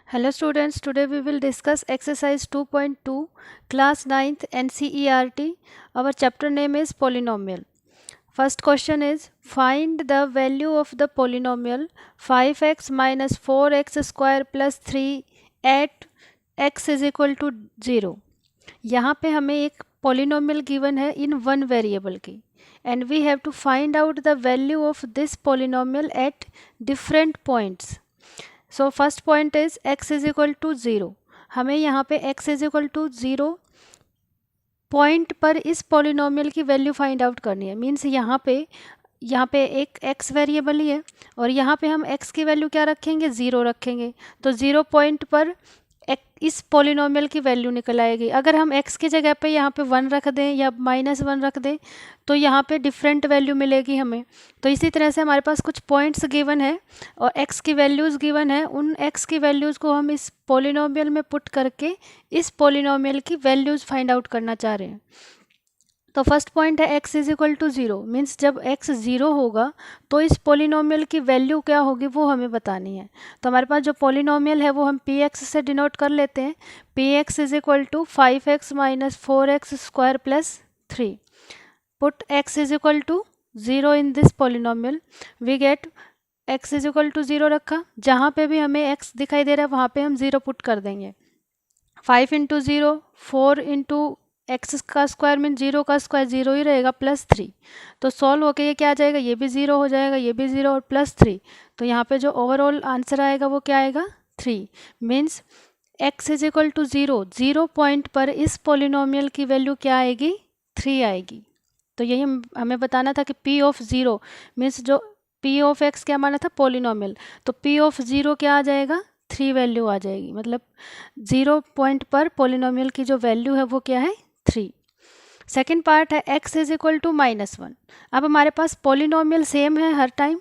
Hello students, today we will discuss exercise 2.2 class 9th NCERT. Our chapter name is polynomial. First question is find the value of the polynomial 5x minus 4x square plus 3 at x is equal to 0. यहाँ पे हमें एक polynomial given है in one variable की and we have to find out the value of this polynomial at different points. So first point is x is equal to 0. हमें यहाँ पे x is equal to 0 point पर इस polynomial की value find out करनी है. Means यहाँ पे एक x वेरिएबल ही है और यहाँ पे हम x की वैल्यू क्या रखेंगे, 0 रखेंगे. तो 0 पॉइंट पर इस पॉलिनोमियल की वैल्यू निकल आएगी. अगर हम x की जगह पे यहाँ पे 1 रख दें या -1 रख दें तो यहाँ पे डिफरेंट वैल्यू मिलेगी हमें. तो इसी तरह से हमारे पास कुछ पॉइंट्स गिवन है और x की वैल्यूज़ गिवन है. उन x की वैल्यूज़ को हम इस पॉलिनोमियल में पुट करके इस पॉलिनोमियल की वैल्यूज़ फाइंड आउट करना चाह रहे हैं. तो फर्स्ट पॉइंट है x is equal to 0. Means जब x 0 होगा तो इस पॉलिनोमियल की वैल्यू क्या होगी वो हमें बतानी है. तो हमारे पास जो पॉलिनोमियल है वो हम px से डिनोट कर लेते हैं. px is equal to 5x minus 4x square plus 3. Put x is equal to 0 in this polynomial. We get x is equal to 0 रखा. जहाँ पे भी हमें x दिखाई दे रहा है वहाँ पे हम 0 पुट कर देंगे. 5 इंटू 0 4 इंटू एक्स का स्क्वायर मीन 0 का स्क्वायर 0 ही रहेगा प्लस 3. तो सॉल्व होके ये क्या आ जाएगा, ये भी 0 हो जाएगा, ये भी 0 और प्लस 3. तो यहाँ पे जो ओवरऑल आंसर आएगा वो क्या आएगा, 3. Means x is equal to 0. 0 point पर इस पॉलिनोमियल की वैल्यू क्या आएगी, 3 आएगी. तो यही हमें बताना था कि p ऑफ 0 मीन्स जो p ऑफ x क्या माना था, पॉलिनोमियल. तो p ऑफ 0 क्या आ जाएगा, 3 वैल्यू आ जाएगी. मतलब 0 पॉइंट पर पॉलिनोमियल की जो वैल्यू है वो क्या है, 3. सेकेंड पार्ट है x इज इक्वल टू -1. अब हमारे पास पॉलिनोमियल सेम है हर टाइम.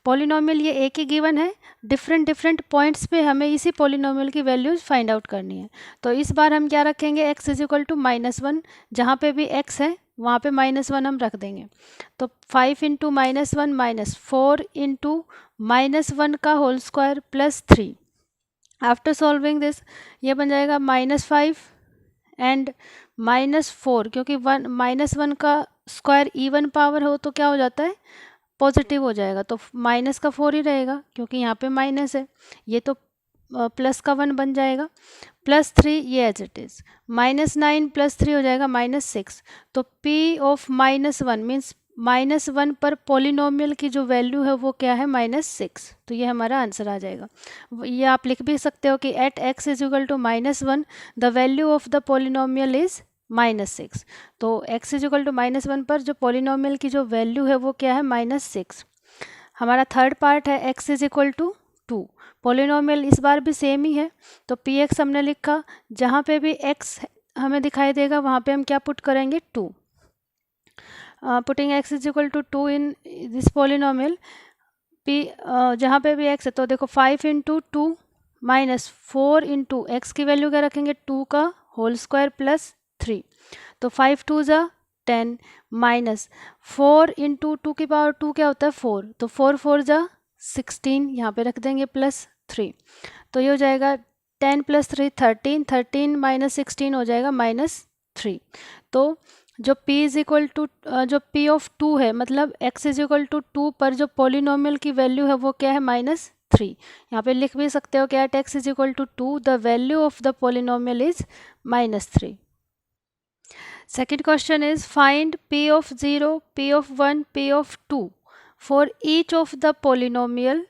पॉलिनोमियल ये एक ही गिवन है. डिफरेंट पॉइंट्स पे हमें इसी पॉलिनोमियल की वैल्यूज फाइंड आउट करनी है. तो इस बार हम क्या रखेंगे, x इज इक्वल टू -1. जहाँ पे भी x है वहाँ पे -1 हम रख देंगे. तो 5 इंटू -1 माइनस 4 इंटू -1 का whole square plus 3. After solving this ये बन जाएगा -5 एंड -4. क्योंकि -1 का स्क्वायर इवन पावर हो तो क्या हो जाता है, पॉजिटिव हो जाएगा. तो माइनस का 4 ही रहेगा क्योंकि यहाँ पे माइनस है. ये तो प्लस का 1 बन जाएगा. प्लस 3 ये एज इट इज़. -9 प्लस 3 हो जाएगा -6. तो p ऑफ -1 मीन्स -1 पर पॉलिनोमियल की जो वैल्यू है वो क्या है, -6. तो ये हमारा आंसर आ जाएगा. ये आप लिख भी सकते हो कि at x is equal to -1 the value of the polynomial is -6. तो x इज इक्वल टू -1 पर जो पॉलिनोमियल की जो वैल्यू है वो क्या है, -6. हमारा थर्ड पार्ट है x is equal to 2. Polynomial इस बार भी सेम ही है. तो px हमने लिखा. जहाँ पे भी x हमें दिखाई देगा वहाँ पे हम क्या पुट करेंगे, 2. Putting x is equal to 2 in this polynomial. जहाँ पे भी x है तो देखो 5 इंटू 2 माइनस 4 इंटू एक्स की वैल्यू क्या रखेंगे, 2 का होल स्क्वायर प्लस 3. तो 5 2 ज़ा 10 माइनस 4 इंटू 2 की पावर 2 क्या होता है, 4. तो 4 4 ज़ा 16 यहाँ पे रख देंगे प्लस 3. तो ये हो जाएगा 10 प्लस 3 13. 13 माइनस 16 हो जाएगा -3. तो जो p इज इक्वल टू जो p ऑफ 2 है मतलब x इज इक्वल टू 2 पर जो पॉलिनोमियल की वैल्यू है वो क्या है, -3. यहाँ पे लिख भी सकते हो कि at x is equal to 2 the value of the polynomial is -3. Second question is find p of 0, p of 1, p of 2 for each of the polynomial.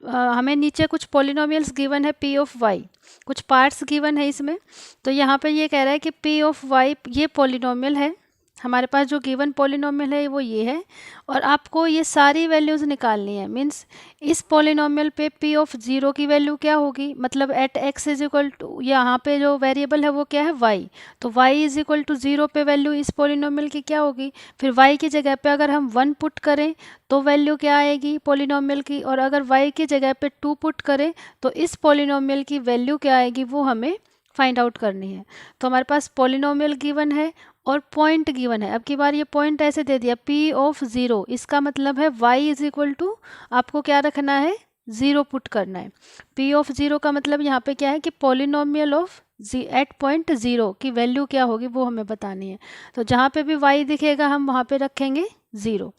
हमें नीचे कुछ पॉलिनोमियल्स गिवन है p ऑफ y, कुछ parts given है इसमें. तो यहाँ पे ये कह रहा है कि p ऑफ y ये पॉलिनोमियल है. हमारे पास जो गिवन पॉलिनोमियल है वो ये है और आपको ये सारी वैल्यूज़ निकालनी है. मीन्स इस पॉलिनोमियल पे p ऑफ 0 की वैल्यू क्या होगी, मतलब at x is equal to यहाँ पे जो वेरिएबल है वो क्या है, y. तो y इज इक्वल टू 0 पे वैल्यू इस पॉलिनोमियल की क्या होगी. फिर y की जगह पे अगर हम 1 पुट करें तो वैल्यू क्या आएगी पॉलिनोमियल की, और अगर y की जगह पे 2 पुट करें तो इस पॉलिनोमियल की वैल्यू क्या आएगी वो हमें फाइंड आउट करनी है. तो हमारे पास पॉलिनोमियल गिवन है और पॉइंट गिवन है. अब की बार ये पॉइंट ऐसे दे दिया p ऑफ 0, इसका मतलब है y इज इक्वल टू आपको क्या रखना है, ज़ीरो पुट करना है। पी ऑफ ज़ीरो का मतलब यहाँ पे क्या है कि polynomial of at point zero की वैल्यू क्या होगी वो हमें बतानी है। तो जहाँ पे भी y दिखेगा हम वहाँ पे रखेंगे ज़ीरो।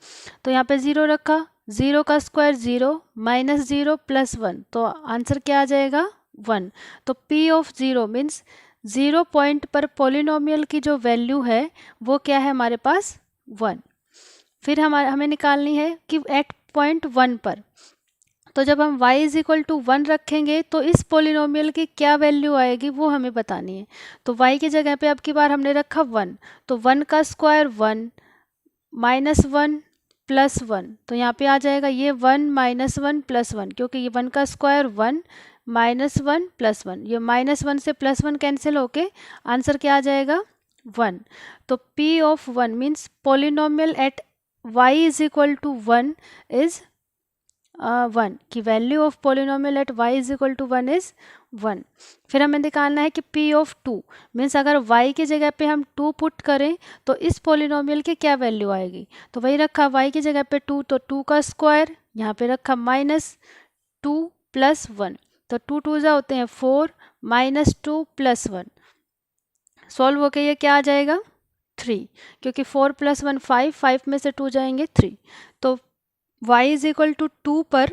तो यहाँ पे ज़ीरो रखा, ज़ीरो का square zero minus zero plus one, तो आंसर क्या आ जाएगा 1। तो p of zero means zero point पर पॉलिनोमियल की जो वैल्यू है वो क्या है हमारे पास 1। फिर हमें निकालनी है कि एट पॉइंट 1 पर, तो जब हम y इज इक्वल टू 1 रखेंगे तो इस पॉलिनोमियल की क्या वैल्यू आएगी वो हमें बतानी है। तो y की जगह पे अब की बार हमने रखा 1, तो 1 का स्क्वायर 1 माइनस 1 प्लस 1, तो यहाँ पे आ जाएगा ये 1 माइनस 1 प्लस 1, क्योंकि ये 1 का स्क्वायर 1 माइनस 1 प्लस 1, ये माइनस 1 से प्लस 1 कैंसिल होके आंसर क्या आ जाएगा 1। तो p of 1 means polynomial at y is equal to 1 is 1, की value of polynomial at y is equal to 1 is 1। फिर हमें निकालना है कि p ऑफ 2 मीन्स अगर y की जगह पे हम 2 पुट करें तो इस पॉलिनोमियल की क्या वैल्यू आएगी। तो वही रखा y की जगह पे 2, तो 2 का स्क्वायर, यहाँ पे रखा माइनस 2 प्लस 1, तो 2 2 जा होते हैं 4 माइनस 2 प्लस 1, सॉल्व होके ये क्या आ जाएगा 3, क्योंकि 4 प्लस 1 5, 5 में से 2 जाएंगे 3। तो y इज इक्वल टू 2 पर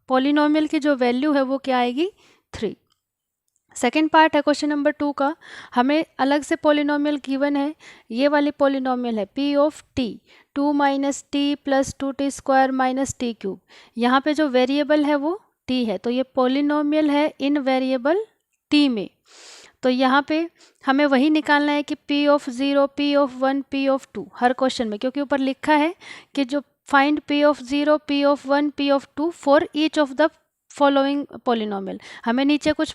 पॉलिनोमियल की जो वैल्यू है वो क्या आएगी 3। सेकेंड पार्ट है क्वेश्चन नंबर 2 का, हमें अलग से पॉलिनोमियल गिवन है, ये वाली पॉलिनोमियल है p of t 2 minus T plus 2t square minus T cube. यहाँ पे जो वेरिएबल है वो t है, तो ये पॉलिनोमियल है इन वेरिएबल t में। तो यहाँ पे हमें वही निकालना है कि p of 0, p of 1, p of 2 her question में, क्योंकि ऊपर लिखा है कि जो find p of 0, p of 1, p of 2 for each of the following polynomial. हमें नीचे कुछ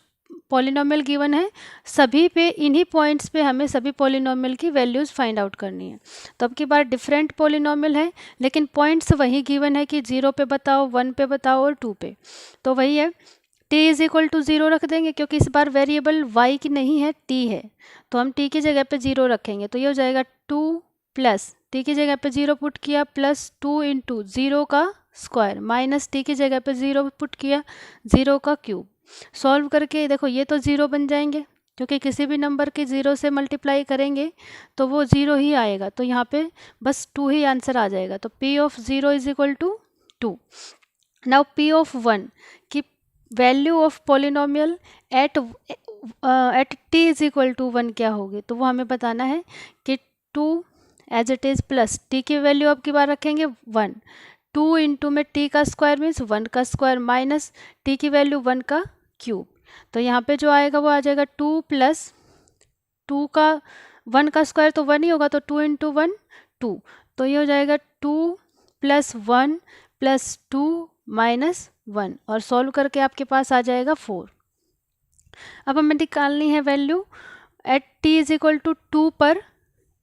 पॉलिनोमियल गिवन है, सभी पे इन्हीं पॉइंट्स पे हमें सभी पॉलिनोमियल की वैल्यूज़ फाइंड आउट करनी है। तो अब की बार डिफरेंट पॉलिनोमियल है लेकिन पॉइंट्स वही गिवन है कि 0 पे बताओ, 1 पे बताओ और 2 पे। तो वही है t इज इक्वल टू 0 रख देंगे, क्योंकि इस बार वेरिएबल y की नहीं है t है, तो हम t की जगह पे 0 रखेंगे। तो ये हो जाएगा 2 प्लस t की जगह पे 0 पुट किया प्लस 2 इंटू 0 का स्क्वायर माइनस t की जगह पे 0 पुट किया 0 का क्यूब। सॉल्व करके देखो ये तो 0 बन जाएंगे, क्योंकि किसी भी नंबर के 0 से मल्टीप्लाई करेंगे तो वो 0 ही आएगा, तो यहाँ पे बस 2 ही आंसर आ जाएगा। तो p of 0 is equal to 2। Now p of 1 की value of polynomial at t is equal to 1 क्या होगी, तो वो हमें बताना है कि 2 as it is plus t की वैल्यू अब की बार रखेंगे 1, 2 इंटू में t का स्क्वायर मीन्स 1 का स्क्वायर माइनस t की वैल्यू 1 का क्यूब। तो यहाँ पे जो आएगा वो आ जाएगा 2 प्लस 2 का 1 का स्क्वायर तो 1 ही होगा, तो 2 इंटू 1 2, तो ये हो जाएगा 2 प्लस 1 प्लस 2 माइनस 1, और सॉल्व करके आपके पास आ जाएगा 4। अब हमें निकालनी है value at t is equal to 2 पर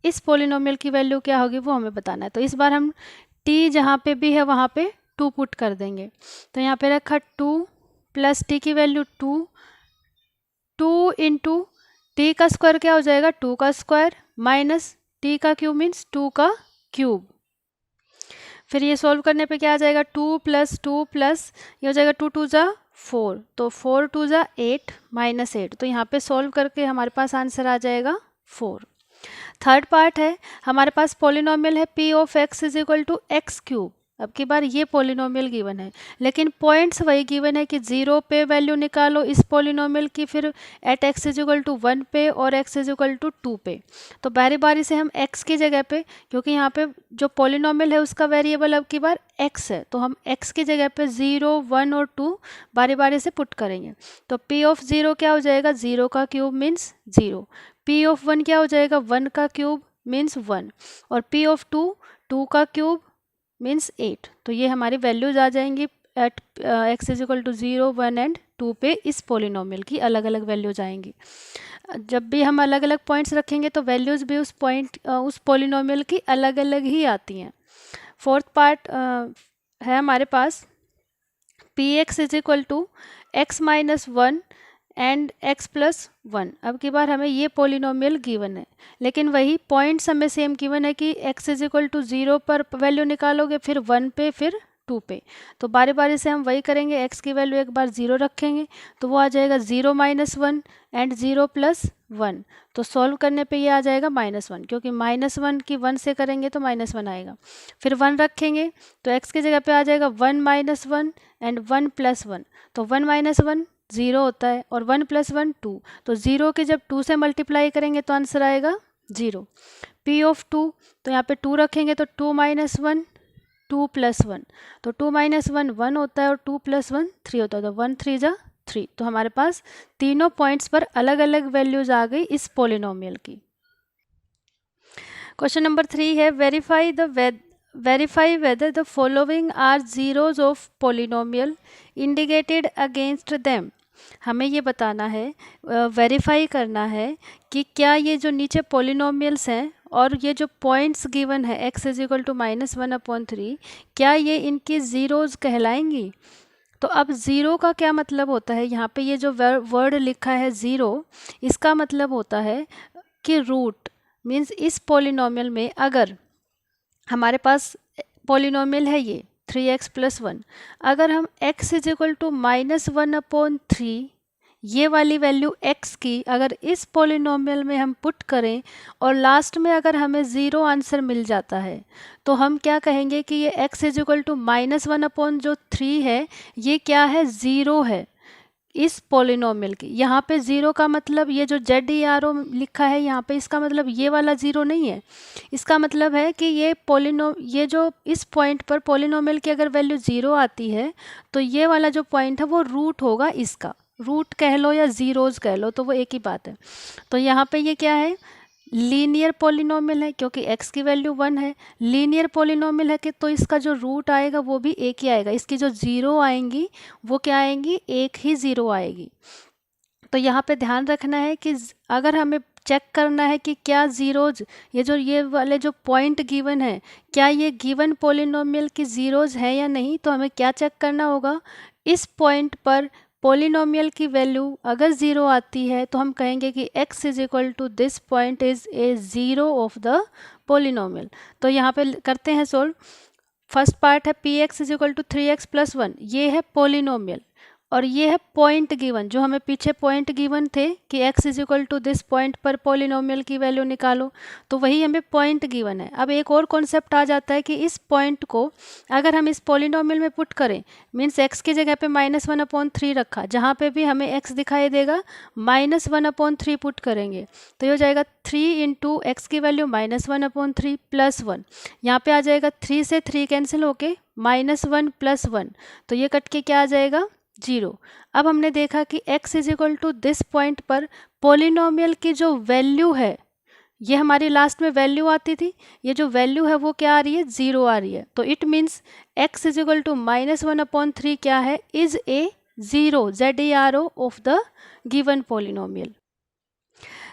इस पॉलिनोमियल की वैल्यू क्या होगी वो हमें बताना है। तो इस बार हम t जहाँ पे भी है वहाँ पे 2 पुट कर देंगे। तो यहाँ पे रखा 2 प्लस t की वैल्यू 2, 2 इंटू टी का स्क्वायर क्या हो जाएगा 2 का स्क्वायर माइनस t का क्यूब मीन्स 2 का क्यूब। फिर ये सॉल्व करने पे क्या आ जाएगा 2 प्लस 2 प्लस ये हो जाएगा 2 2 जा 4, तो 4 2 जा 8 माइनस 8, तो यहाँ पे सॉल्व करके हमारे पास आंसर आ जाएगा 4। थर्ड पार्ट है, हमारे पास पॉलिनोमियल है p of x is equal to x cube. अब की बार ये पॉलिनोमियल गिवन है लेकिन पॉइंट्स वही गिवन है कि 0 पे वैल्यू निकालो इस पॉलिनोमियल की, फिर at x is equal to 1 पे और x इज इक्वल टू 2 पे। तो बारी बारी से हम x की जगह पे, क्योंकि यहाँ पे जो पॉलिनोमियल है उसका वेरिएबल अब की बार x है, तो हम x की जगह पे 0, 1 और 2 बारी बारी से पुट करेंगे। तो p ऑफ 0 क्या हो जाएगा 0 का क्यूब मीन्स 0, p ऑफ 1 क्या हो जाएगा 1 का क्यूब मीन्स 1, और p ऑफ 2 2 का क्यूब मीन्स 8। तो ये हमारी वैल्यूज आ जाएंगी at x is equal to 0, 1 and 2 पे इस पॉलिनोमियल की अलग अलग वैल्यूज आएंगी। जब भी हम अलग अलग पॉइंट्स रखेंगे तो वैल्यूज भी उस पॉलिनोमियल की अलग अलग ही आती हैं। फोर्थ पार्ट है हमारे पास P x is equal to X minus 1 and x plus 1। अब की बार हमें ये पॉलिनोमियल गिवन है लेकिन वही पॉइंट्स हमें सेम गिवन है कि x इज इक्वल टू 0 पर वैल्यू निकालोगे, फिर 1 पे, फिर 2 पे। तो बारी बारी से हम वही करेंगे, x की वैल्यू एक बार 0 रखेंगे तो वो आ जाएगा 0 - 1 एंड 0 + 1। तो सॉल्व करने पे ये आ जाएगा -1, क्योंकि -1 की 1 से करेंगे तो -1 आएगा। फिर 1 रखेंगे तो x की जगह पे आ जाएगा 1 - 1 एंड 1 + 1। तो 1 - 1 0 होता है और 1 + 1 2। तो 0 के जब 2 से मल्टीप्लाई करेंगे तो आंसर आएगा 0। P ऑफ 2, तो यहाँ पे 2 रखेंगे तो 2 - 1 2 + 1। तो 2 - 1 1 होता है और 2 + 1 3 होता है। तो 1 3 जा 3। तो हमारे पास तीनों पॉइंट्स पर अलग अलग वैल्यूज आ गई इस पोलिनोमियल की। क्वेश्चन नंबर 3 है verify whether the following are zeros of polynomial indicated against them. हमें ये बताना है, वेरीफाई करना है कि क्या ये जो नीचे पोलिनोमियल्स हैं और ये जो पॉइंट्स गिवन है x = -1/3, क्या ये इनकी ज़ीरोज़ कहलाएंगी। तो अब ज़ीरो का क्या मतलब होता है, यहाँ पे ये जो वर्ड लिखा है ज़ीरो, इसका मतलब होता है कि रूट मीन्स इस पोलिनोमियल में अगर हमारे पास पोलिनोमियल है ये 3x + 1, अगर हम x = -1/3 ये वाली वैल्यू x की अगर इस पोलिनोमियल में हम पुट करें और लास्ट में अगर हमें ज़ीरो आंसर मिल जाता है तो हम क्या कहेंगे कि ये x = -1/3 है, ये क्या है, ज़ीरो है इस पोलिनोमियल की। यहाँ पे ज़ीरो का मतलब ये जो ZERO लिखा है यहाँ पे, इसका मतलब ये वाला ज़ीरो नहीं है। इसका मतलब है कि ये जो इस पॉइंट पर पोलिनोमियल की अगर वैल्यू ज़ीरो आती है तो ये वाला जो पॉइंट है वो रूट होगा इसका। रूट कह लो या ज़ीरोज़ कह लो तो वो एक ही बात है। तो यहाँ पे ये क्या है, लीनियर पोलिनोमियल है क्योंकि x की वैल्यू 1 है। लीनियर पोलिनोमियल है कि तो इसका जो रूट आएगा वो भी एक ही आएगा। इसकी जो ज़ीरो आएंगी वो क्या आएंगी, एक ही ज़ीरो आएगी। तो यहाँ पे ध्यान रखना है कि अगर हमें चेक करना है कि क्या ज़ीरोज़ ये वाले जो पॉइंट गिवन है क्या ये गिवन पोलिनोमियल की ज़ीरोज़ है या नहीं, तो हमें क्या चेक करना होगा, इस पॉइंट पर पोलिनोमियल की वैल्यू अगर ज़ीरो आती है तो हम कहेंगे कि x = this point is a zero of the polynomial. तो यहाँ पे करते हैं सोल्व। फर्स्ट पार्ट है px = 3x + 1, ये है पोलिनोमियल और ये है पॉइंट गिवन जो हमें पीछे पॉइंट गिवन थे कि x = दिस पॉइंट पर पोलिनोमियल की वैल्यू निकालो, तो वही हमें पॉइंट गिवन है। अब एक और कॉन्सेप्ट आ जाता है कि इस पॉइंट को अगर हम इस पोलिनोमियल में पुट करें, मीन्स x की जगह पे -1/3 रखा, जहाँ पे भी हमें x दिखाई देगा -1/3 पुट करेंगे तो ये हो जाएगा 3 × x की वैल्यू -1/3 + 1। यहाँ पे आ जाएगा 3 से 3 कैंसिल होके -1 + 1, तो ये कट के क्या आ जाएगा 0। अब हमने देखा कि x = दिस पॉइंट पर पोलिनोमियल की जो वैल्यू है, ये हमारी लास्ट में वैल्यू आती थी, ये जो वैल्यू है वो क्या आ रही है, 0 आ रही है। तो इट मीन्स x = -1/3 क्या है, is a zero ZERO of the given polynomial.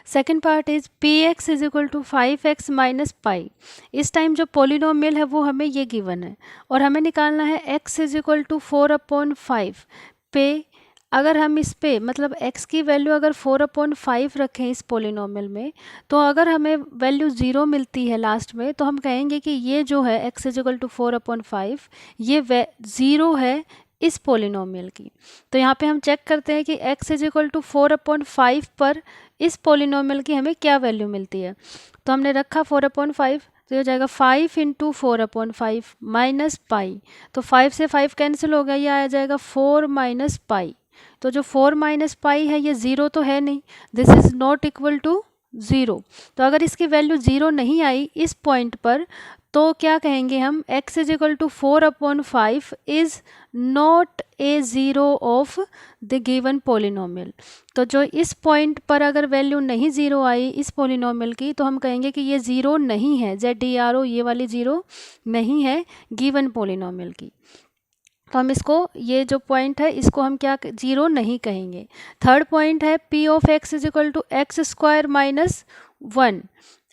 Second part is px = 5x - pi। इस टाइम जो पोलिनोमियल है वो हमें ये गिवन है और हमें निकालना है x = 4/5 पे। अगर हम इस पे मतलब x की वैल्यू अगर 4/5 रखें इस पोलिनोमियल में, तो अगर हमें वैल्यू 0 मिलती है लास्ट में तो हम कहेंगे कि ये जो है x = 4/5 ये 0 है इस पोलिनोमियल की। तो यहाँ पे हम चेक करते हैं कि x = 4/5 पर इस पोलिनोमियल की हमें क्या वैल्यू मिलती है। तो हमने रखा 4/5, तो ये हो जाएगा 5 × 4/5 - पाई। तो 5 से 5 कैंसिल हो गया, ये आ जाएगा 4 - पाई। तो जो 4 - पाई है ये ज़ीरो तो है नहीं, this is not equal to 0। तो अगर इसकी वैल्यू 0 नहीं आई इस पॉइंट पर तो क्या कहेंगे हम, x = 4/5 is not a zero of the given polynomial. तो जो इस पॉइंट पर अगर वैल्यू नहीं 0 आई इस पोलिनोमियल की तो हम कहेंगे कि ये ज़ीरो नहीं है, ZERO ये वाली ज़ीरो नहीं है गिवन पोलिनोमियल की। तो हम इसको, ये जो पॉइंट है इसको हम क्या, ज़ीरो नहीं कहेंगे। थर्ड पॉइंट है p ऑफ x = x² - 1।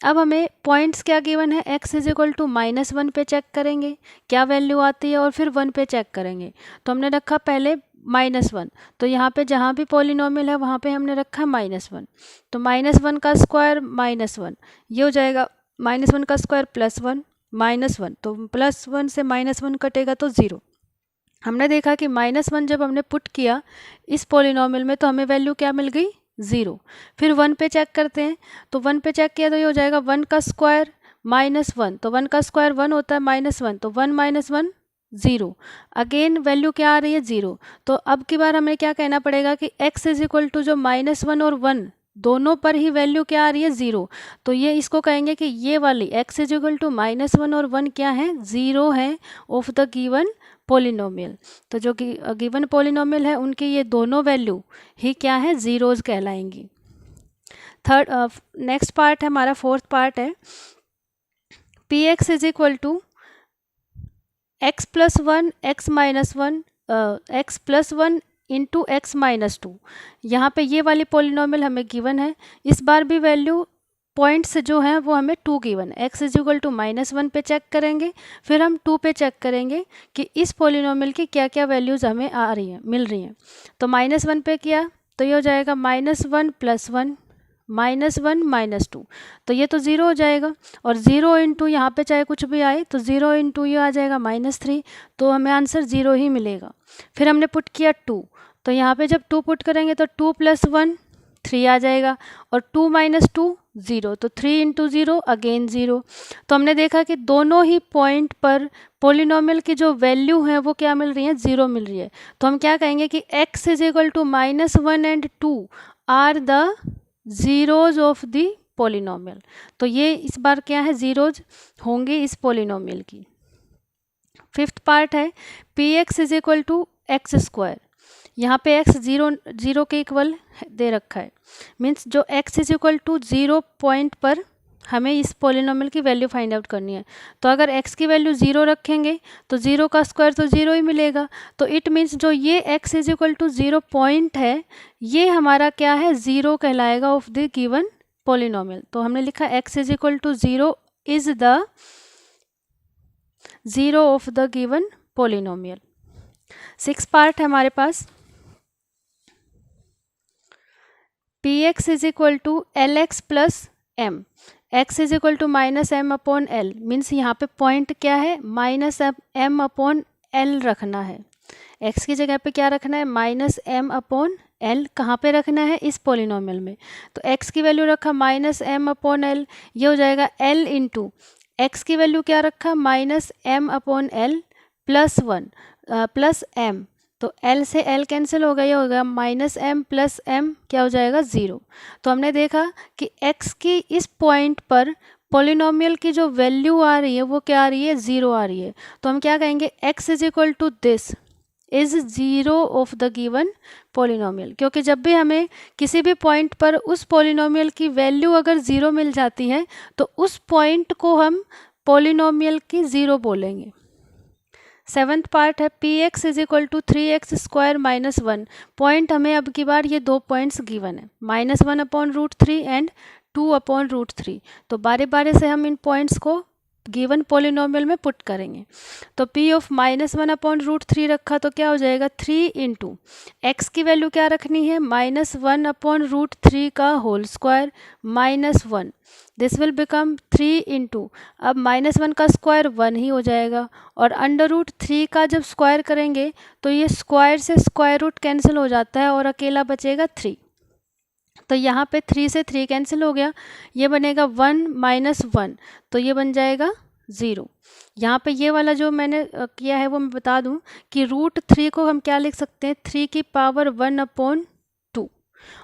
अब हमें पॉइंट्स क्या गिवन है, x = -1 पे चेक करेंगे क्या वैल्यू आती है और फिर 1 पे चेक करेंगे। तो हमने रखा पहले -1, तो यहाँ पे जहाँ भी पोलिनोमियल है वहाँ पे हमने रखा -1। तो -1 का स्क्वायर -1, ये हो जाएगा -1 का स्क्वायर +1 -1, तो +1 से -1 कटेगा तो 0। हमने देखा कि -1 जब हमने पुट किया इस पॉलिनॉमियल में तो हमें वैल्यू क्या मिल गई, 0। फिर 1 पे चेक करते हैं, तो 1 पे चेक किया तो ये हो जाएगा 1 का स्क्वायर -1, तो 1 का स्क्वायर 1 होता है, -1 तो 1 - 1 0। अगेन वैल्यू क्या आ रही है, 0। तो अब की बार हमें क्या कहना पड़ेगा कि x इज इक्वल टू जो -1 और 1 दोनों पर ही वैल्यू क्या आ रही है, 0। तो ये इसको कहेंगे कि ये वाली x इज इक्वल टू -1 और 1 क्या है, 0 है ऑफ द गिवन पोलिनोमियल। तो जो गिवन पोलिनोमियल है उनकी ये दोनों वैल्यू ही क्या है, जीरोज कहलाएंगी। थर्ड नेक्स्ट पार्ट है हमारा, फोर्थ पार्ट है P x is equal to x plus 1 x minus 1 x plus 1 into x minus 2। यहाँ पे ये वाली पोलिनोमियल हमें गिवन है। इस बार भी वैल्यू पॉइंट्स जो हैं वो हमें 2 गिवन है। एक्स इज इक्वल टू -1 पे चेक करेंगे, फिर हम 2 पे चेक करेंगे कि इस पोलिनोमियल की क्या क्या वैल्यूज़ हमें आ रही हैं, मिल रही हैं। तो -1 पे किया तो ये हो जाएगा -1 + 1 -1 - 2, तो ये तो 0 हो जाएगा। और 0 इंटू यहाँ पे चाहे कुछ भी आए तो 0 इंटू ये आ जाएगा -3, तो हमें आंसर 0 ही मिलेगा। फिर हमने पुट किया 2, तो यहाँ पे जब 2 पुट करेंगे तो 2 + 1 3 आ जाएगा, और 2 - 2 0, तो 3 इंटू 0 अगेन 0। तो हमने देखा कि दोनों ही पॉइंट पर पोलिनोमियल की जो वैल्यू है वो क्या मिल रही है, 0 मिल रही है। तो हम क्या कहेंगे कि x is equal to -1 and 2 are the zeros of the polynomial. तो ये इस बार क्या है, जीरोज होंगे इस पोलिनोमियल की। फिफ्थ पार्ट है P x is equal to X square. यहाँ पे x 0 के इक्वल दे रखा है, मीन्स जो x is equal to 0 point पर हमें इस पोलिनोमियल की वैल्यू फाइंड आउट करनी है। तो अगर x की वैल्यू 0 रखेंगे तो 0 का स्क्वायर तो 0 ही मिलेगा। तो इट मीन्स जो ये x is equal to 0 point है ये हमारा क्या है, 0 कहलाएगा ऑफ द गिवन पोलिनोमियल। तो हमने लिखा x is equal to 0 is the 0 of the given polynomial. Six part है हमारे पास P x is equal to L X plus M. X is equal to -m/l, means यहाँ पे point क्या है, -m/l रखना है। x की जगह पे क्या रखना है, -m/l। कहाँ पे रखना है, इस पोलिनोमियल में। तो x की वैल्यू रखा -m/l, ये हो जाएगा l इंटू एक्स की वैल्यू क्या रखा, -m/l + 1 + m। तो l से l कैंसिल हो गया, ये हो गया -m + m, क्या हो जाएगा, 0। तो हमने देखा कि x की इस पॉइंट पर पोलिनोमियल की जो वैल्यू आ रही है वो क्या आ रही है, 0 आ रही है। तो हम क्या कहेंगे, x is equal to this is 0 of the given polynomial. क्योंकि जब भी हमें किसी भी पॉइंट पर उस पोलिनोमियल की वैल्यू अगर 0 मिल जाती है तो उस पॉइंट को हम पोलिनोमियल की 0 बोलेंगे। सेवन्थ पार्ट है P x is equal to 3x² - 1। Point हमें अब की बार ये दो पॉइंट्स गिवन है, -1/√3 एंड 2/√3। तो बारी बारी से हम इन पॉइंट्स को गिवन पोलिनोमियल में पुट करेंगे। तो p ऑफ -1/√3 रखा तो क्या हो जाएगा, 3 इंटू एक्स की वैल्यू क्या रखनी है, -1/√3 का whole square -1। This will become 3 into, अब -1 का स्क्वायर 1 ही हो जाएगा, और √3 का जब स्क्वायर करेंगे तो ये स्क्वायर से स्क्वायर रूट कैंसिल हो जाता है और अकेला बचेगा 3। तो यहाँ पे 3 से 3 कैंसिल हो गया, ये बनेगा 1 - 1, तो ये बन जाएगा 0। यहाँ पे ये वाला जो मैंने किया है वो मैं बता दूँ कि √3 को हम क्या लिख सकते हैं, 3 की पावर 1/2,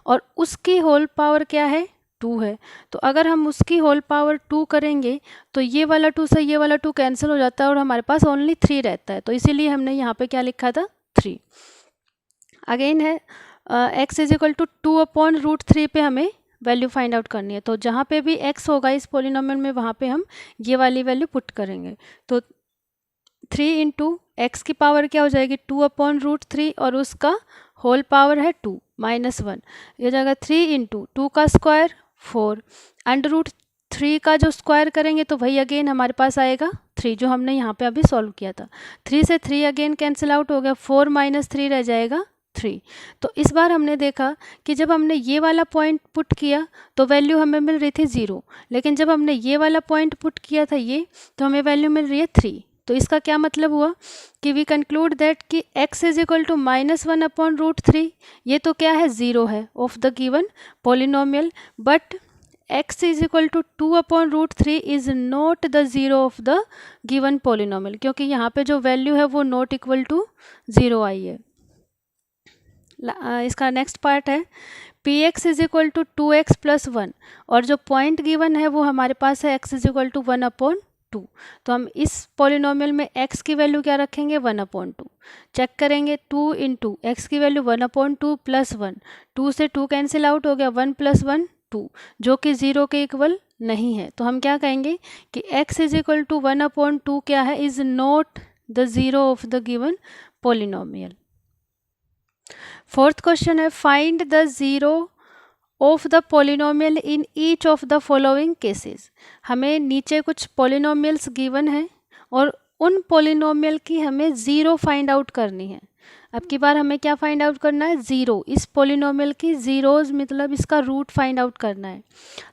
और उसकी होल पावर क्या है, 2 है। तो अगर हम उसकी होल पावर 2 करेंगे तो ये वाला 2 से ये वाला 2 कैंसिल हो जाता है और हमारे पास ओनली 3 रहता है। तो इसीलिए हमने यहाँ पे क्या लिखा था, 3। अगेन है x इज इक्वल टू 2/√3 पे हमें वैल्यू फाइंड आउट करनी है। तो जहाँ पे भी x होगा इस पोलिनोमियल में वहाँ पे हम ये वाली वैल्यू पुट करेंगे। तो 3 इंटू एक्स की पावर क्या हो जाएगी, 2/√3, और उसका होल पावर है 2 -1, ये हो जाएगा 3 इंटू 2 का स्क्वायर 4, √3 का जो स्क्वायर करेंगे तो वही अगेन हमारे पास आएगा 3, जो हमने यहाँ पे अभी सॉल्व किया था। 3 से 3 अगेन कैंसिल आउट हो गया, 4 - 3 रह जाएगा 3। तो इस बार हमने देखा कि जब हमने ये वाला पॉइंट पुट किया तो वैल्यू हमें मिल रही थी 0, लेकिन जब हमने ये वाला पॉइंट पुट किया था ये, तो हमें वैल्यू मिल रही है 3। तो इसका क्या मतलब हुआ कि वी कंक्लूड दैट कि x इज इक्वल टू -1/√3, ये तो क्या है, ज़ीरो है of the given polynomial, but x is equal to 2/√3 is not the zero of the given polynomial, क्योंकि यहाँ पे जो वैल्यू है वो नॉट इक्वल टू ज़ीरो आई है। इसका नेक्स्ट पार्ट है P x is equal to 2x + 1, और जो पॉइंट गिवन है वो हमारे पास है x इज इक्वल टू 1/2। तो हम इस पोलिनोमियल में x की वैल्यू क्या रखेंगे, 1/2। चेक करेंगे 2 इंटू एक्स की वैल्यू 1/2 + 1, 2 से 2 कैंसिल आउट हो गया, 1 + 1 2, जो कि 0 के इक्वल नहीं है। तो हम क्या कहेंगे कि x इज इक्वल टू 1/2 क्या है, is not the zero of the given polynomial. Fourth question है find the zero of the polynomial in each of the following cases. हमें नीचे कुछ पोलिनोमियल्स गिवन है और उन पोलिनोमियल की हमें ज़ीरो फाइंड आउट करनी है। अब की बार हमें क्या फाइंड आउट करना है, ज़ीरो, इस पोलिनोमियल की ज़ीरोज़ मतलब इसका रूट फाइंड आउट करना है।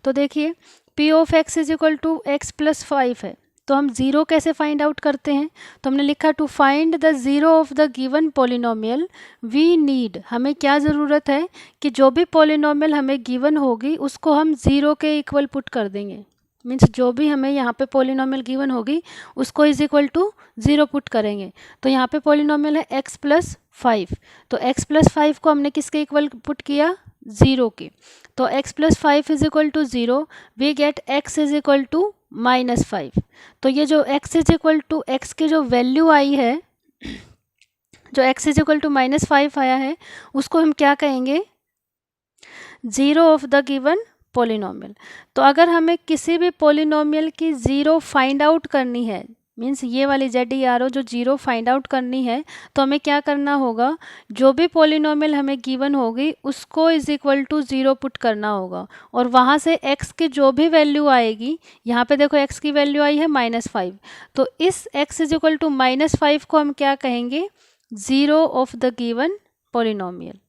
तो देखिए p of x is equal to x + 5 है, तो हम ज़ीरो कैसे फाइंड आउट करते हैं, तो हमने लिखा to find the zero of the given polynomial we need, हमें क्या ज़रूरत है कि जो भी पोलिनोमियल हमें गिवन होगी उसको हम ज़ीरो के इक्वल पुट कर देंगे। मीन्स जो भी हमें यहाँ पे पोलिनोमियल गिवन होगी उसको is equal to zero put करेंगे। तो यहाँ पे पोलिनोमियल है x + 5, तो x + 5 को हमने किसके इक्वल पुट किया, ज़ीरो के। तो x + 5 is equal to zero, we get x is equal to -5। तो ये जो x is equal to x की जो वैल्यू आई है, जो x इज इक्वल टू -5 आया है, उसको हम क्या कहेंगे, zero of the given polynomial. तो अगर हमें किसी भी पोलिनोमियल की ज़ीरो फाइंड आउट करनी है, मीन्स ये वाली ZERO जो ज़ीरो फाइंड आउट करनी है, तो हमें क्या करना होगा, जो भी पोलिनोमियल हमें गिवन होगी उसको is equal to zero put करना होगा, और वहाँ से x की जो भी वैल्यू आएगी, यहाँ पे देखो x की वैल्यू आई है -5, तो इस x इज इक्वल टू -5 को हम क्या कहेंगे, zero of the given polynomial.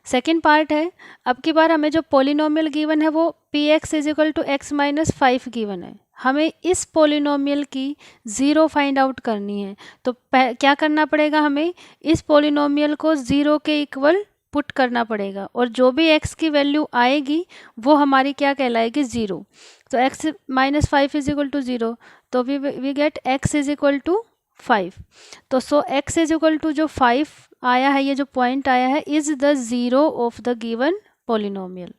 Second part है, अब की बार हमें जो पोलिनोमियल गिवन है वो px is equal to x - 5 given है, हमें इस पोलिनोमियल की ज़ीरो फाइंड आउट करनी है। तो क्या करना पड़ेगा, हमें इस पोलिनोमियल को ज़ीरो के इक्वल पुट करना पड़ेगा, और जो भी x की वैल्यू आएगी वो हमारी क्या कहलाएगी, ज़ीरो। तो x - 5 is equal to zero, तो we get x is equal to 5। तो so x is equal to जो 5 आया है, ये जो पॉइंट आया है, is the zero of the given polynomial.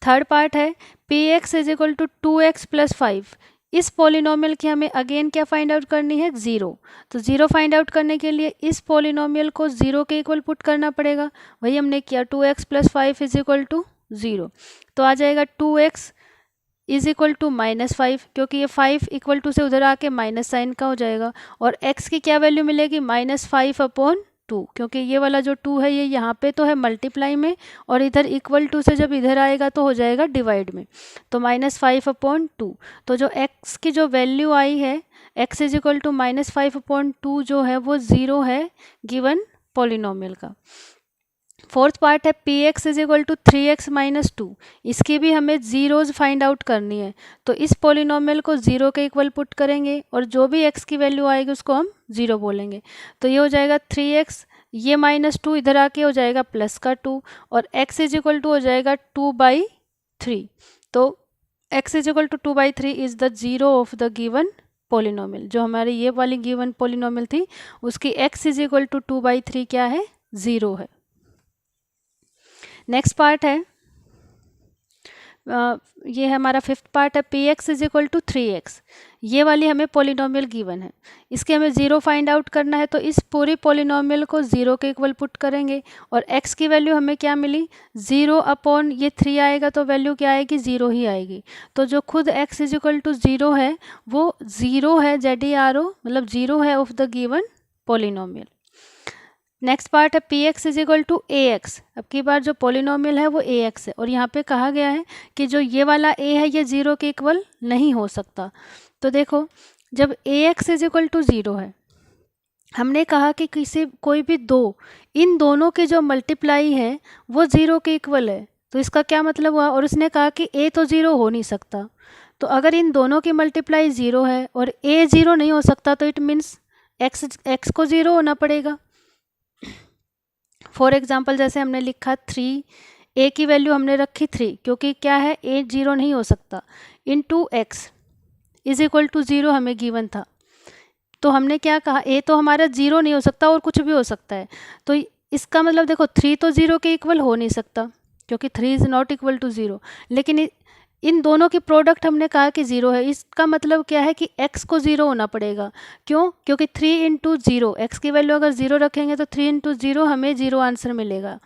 Third part है px is equal to 2x + 5, इस पोलिनोमियल की हमें अगेन क्या फाइंड आउट करनी है, ज़ीरो। तो ज़ीरो फाइंड आउट करने के लिए इस पोलिनोमियल को ज़ीरो के इक्वल पुट करना पड़ेगा, वही हमने किया, 2x + 5 is equal to zero. तो आ जाएगा 2x इज इक्वल टू -5, क्योंकि ये 5 इक्वल टू से उधर आके माइनस साइन का हो जाएगा, और x की क्या वैल्यू मिलेगी, -5/2, क्योंकि ये वाला जो 2 है ये यहाँ पे तो है मल्टीप्लाई में, और इधर इक्वल टू से जब इधर आएगा तो हो जाएगा डिवाइड में, तो -5/2। तो जो x की जो वैल्यू आई है, x इज इक्वल टू -5/2 जो है वो ज़ीरो है गिवन पोलिनोमियल का। फोर्थ पार्ट है px is equal to 3x - 2, इसकी भी हमें ज़ीरोज़ फाइंड आउट करनी है। तो इस पोलिनोमियल को ज़ीरो के इक्वल पुट करेंगे, और जो भी x की वैल्यू आएगी उसको हम ज़ीरो बोलेंगे। तो ये हो जाएगा 3x, ये -2 इधर आके हो जाएगा +2, और x इज इक्वल टू हो जाएगा 2/3। तो x is equal to 2/3 is the zero of the given polynomial. जो हमारी ये वाली गिवन पोलिनोमियल थी उसकी x इज इक्वल टू 2/3 क्या है, ज़ीरो है। नेक्स्ट पार्ट है, ये है हमारा फिफ्थ पार्ट है, px is equal to 3x, ये वाली हमें पोलिनोमियल गिवन है, इसके हमें ज़ीरो फाइंड आउट करना है। तो इस पूरी पोलिनोमियल को ज़ीरो के इक्वल पुट करेंगे, और x की वैल्यू हमें क्या मिली, ज़ीरो अपॉन ये 3 आएगा, तो वैल्यू क्या आएगी, ज़ीरो ही आएगी। तो जो खुद x is equal to zero है वो ज़ीरो है, ZERO मतलब ज़ीरो है of the given polynomial. Next part है px is equal to ax, अब की बार जो पोलिनोमियल है वो ax है, और यहाँ पे कहा गया है कि जो ये वाला a है ये ज़ीरो के इक्वल नहीं हो सकता। तो देखो जब ax is equal to zero है, हमने कहा कि कोई भी दो, इन दोनों की जो मल्टीप्लाई है वो ज़ीरो के इक्वल है, तो इसका क्या मतलब हुआ, और उसने कहा कि a तो ज़ीरो हो नहीं सकता, तो अगर इन दोनों की मल्टीप्लाई 0 है और a 0 नहीं हो सकता तो इट मीन्स x को 0 होना पड़ेगा। फॉर एग्जाम्पल जैसे हमने लिखा 3, a की वैल्यू हमने रखी 3 क्योंकि क्या है a 0 नहीं हो सकता, into x is equal to 0 हमें गिवन था। तो हमने क्या कहा, a तो हमारा 0 नहीं हो सकता और कुछ भी हो सकता है। तो इसका मतलब देखो 3 तो 0 के इक्वल हो नहीं सकता क्योंकि 3 इज़ नॉट इक्वल टू 0, लेकिन इन दोनों की प्रोडक्ट हमने कहा कि 0 है। इसका मतलब क्या है कि x को 0 होना पड़ेगा। क्यों? क्योंकि 3 इंटू 0, एक्स की वैल्यू अगर 0 रखेंगे तो 3 इंटू 0 हमें 0 आंसर मिलेगा।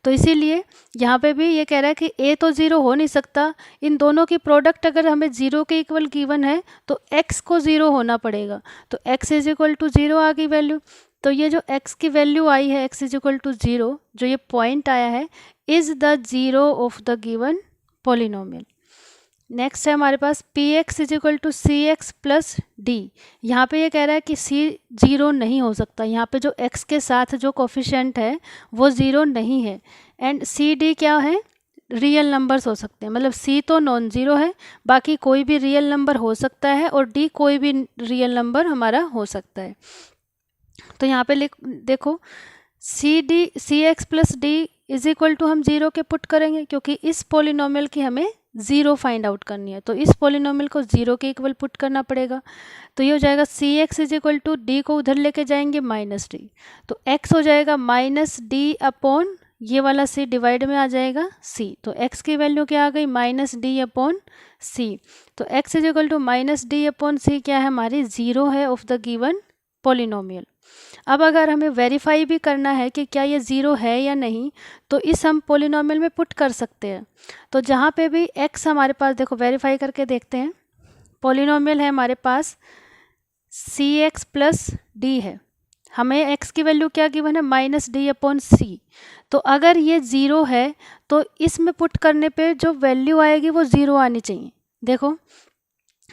तो इसीलिए यहाँ पे भी ये कह रहा है कि a तो 0 हो नहीं सकता, इन दोनों की प्रोडक्ट अगर हमें 0 के इक्वल गिवन है तो x को 0 होना पड़ेगा। तो x इज इक्वल टू 0 आ गई वैल्यू। तो ये जो x की वैल्यू आई है x इज इक्वल टू 0, जो ये पॉइंट आया है, is the 0 of the given polynomial. Next है हमारे पास P x is equal to C X plus D. यहाँ पे ये कह रहा है कि सी 0 नहीं हो सकता, यहाँ पे जो x के साथ जो कोफिशिएंट है वो 0 नहीं है। एंड सी डी क्या है, रियल नंबर्स हो सकते हैं, मतलब सी तो नॉन ज़ीरो है, बाकी कोई भी रियल नंबर हो सकता है और डी कोई भी रियल नंबर हमारा हो सकता है। तो यहाँ पे देखो C X plus D is equal to हम 0 के पुट करेंगे क्योंकि इस पोलिनोमियल की हमें 0 फाइंड आउट करनी है, तो इस पोलिनोमियल को 0 के इक्वल पुट करना पड़ेगा। तो ये हो जाएगा C X is equal to D को उधर लेके जाएंगे माइनस डी, तो x हो जाएगा माइनस डी अपॉन ये वाला c डिवाइड में आ जाएगा c। तो x की वैल्यू क्या आ गई, माइनस डी अपॉन सी। तो x is equal to minus D upon C क्या है हमारी, 0 है ऑफ द गिवन पोलिनोमियल। अब अगर हमें वेरीफाई भी करना है कि क्या ये 0 है या नहीं, तो इस हम पोलिनोमियल में पुट कर सकते हैं। तो जहाँ पे भी x हमारे पास, देखो वेरीफाई करके देखते हैं, पोलिनोमियल है हमारे पास सी एक्स प्लस डी है, हमें x की वैल्यू क्या गिवन है, माइनस डी अपॉन सी। तो अगर ये 0 है तो इसमें पुट करने पे जो वैल्यू आएगी वो 0 आनी चाहिए। देखो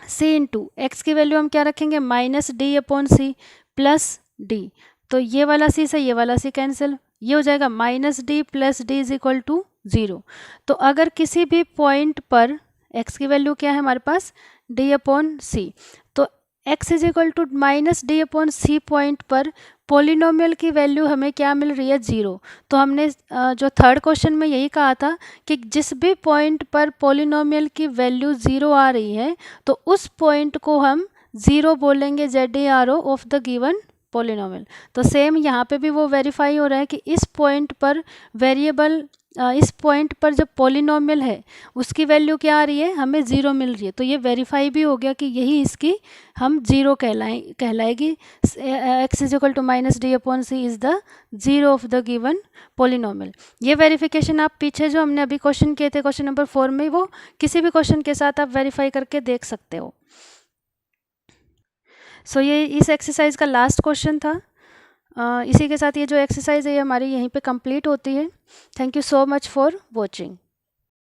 c इंटू एक्स की वैल्यू हम क्या रखेंगे, minus D upon C plus D, तो ये वाला c से ये वाला c कैंसिल, ये हो जाएगा minus D plus D is equal to 0। तो अगर किसी भी पॉइंट पर x की वैल्यू क्या है हमारे पास, d अपॉन सी, तो x is equal to minus D upon C point पर पोलिनोमियल की वैल्यू हमें क्या मिल रही है, 0। तो हमने जो थर्ड क्वेश्चन में यही कहा था कि जिस भी पॉइंट पर पोलिनोमियल की वैल्यू 0 आ रही है तो उस पॉइंट को हम 0 बोलेंगे ZARO of the given polynomial. तो सेम यहाँ पे भी वो वेरीफाई हो रहा है कि इस पॉइंट पर वेरिएबल, इस पॉइंट पर जो पोलिनोमियल है उसकी वैल्यू क्या आ रही है, हमें 0 मिल रही है। तो ये वेरीफाई भी हो गया कि यही इसकी हम 0 कहलाएगी। x is equal to minus D upon C is the 0 of the given polynomial. ये वेरिफिकेशन आप पीछे जो हमने अभी क्वेश्चन किए थे क्वेश्चन नंबर 4 में, वो किसी भी क्वेश्चन के साथ आप वेरीफाई करके देख सकते हो। सो ये इस एक्सरसाइज का लास्ट क्वेश्चन था। इसी के साथ ये जो एक्सरसाइज है ये हमारी यहीं पे कंप्लीट होती है। Thank you so much for watching.